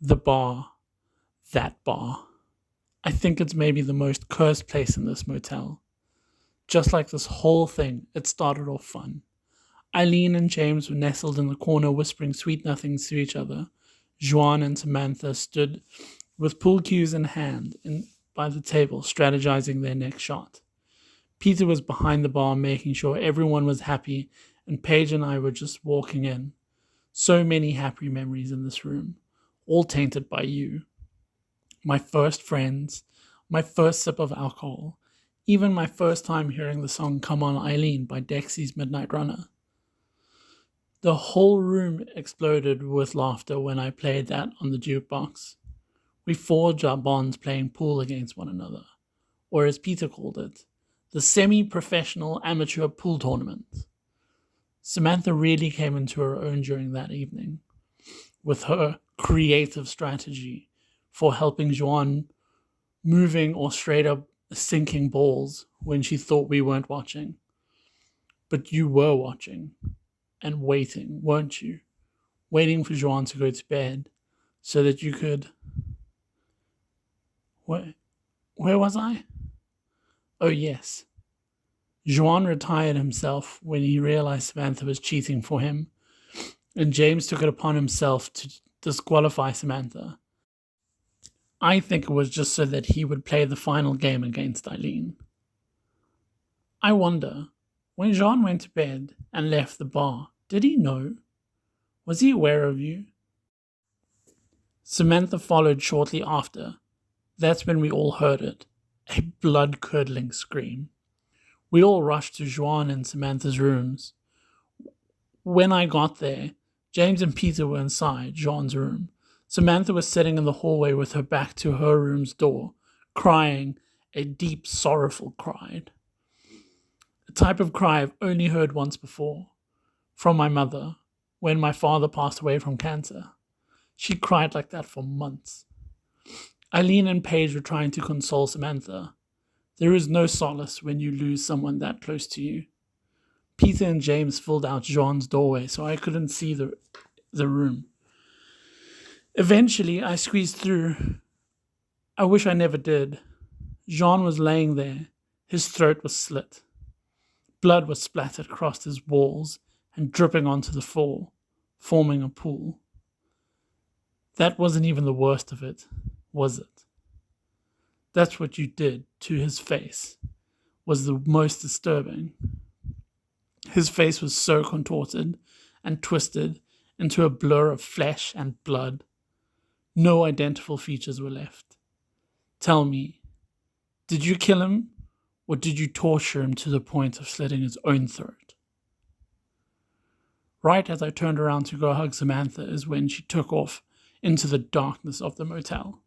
The bar. That bar. I think it's maybe the most cursed place in this motel. Just like this whole thing, it started off fun. Eileen and James were nestled in the corner whispering sweet nothings to each other. Joan and Samantha stood with pool cues in hand by the table, strategizing their next shot. Peter was behind the bar making sure everyone was happy, and Paige and I were just walking in. So many happy memories in this room, all tainted by you. My first friends, my first sip of alcohol, even my first time hearing the song Come On Eileen by Dexy's Midnight Runner. The whole room exploded with laughter when I played that on the jukebox. We forged our bonds playing pool against one another, or as Peter called it, the semi-professional amateur pool tournament. Samantha really came into her own during that evening, with her creative strategy for helping Joan moving or straight up sinking balls when she thought we weren't watching. But you were watching and waiting, weren't you? Waiting for Joan to go to bed so that you could... Where was I? Oh, yes. Joan retired himself when he realized Samantha was cheating for him, and James took it upon himself to disqualify Samantha. I think it was just so that he would play the final game against Eileen. I wonder, when Jean went to bed and left the bar, did he know? Was he aware of you? Samantha followed shortly after. That's when we all heard it, a blood-curdling scream. We all rushed to Joan and Samantha's rooms. When I got there, James and Peter were inside Joan's room. Samantha was sitting in the hallway with her back to her room's door, crying a deep, sorrowful cry. A type of cry I've only heard once before, from my mother, when my father passed away from cancer. She cried like that for months. Eileen and Paige were trying to console Samantha. There is no solace when you lose someone that close to you. Peter and James filled out Joan's doorway so I couldn't see the room. Eventually, I squeezed through. I wish I never did. Jean was laying there. His throat was slit. Blood was splattered across his walls and dripping onto the floor, forming a pool. That wasn't even the worst of it, was it? That's what you did to his face, was the most disturbing. His face was so contorted and twisted into a blur of flesh and blood. No identifiable features were left. Tell me, did you kill him, or did you torture him to the point of slitting his own throat? Right as I turned around to go hug Samantha is when she took off into the darkness of the motel.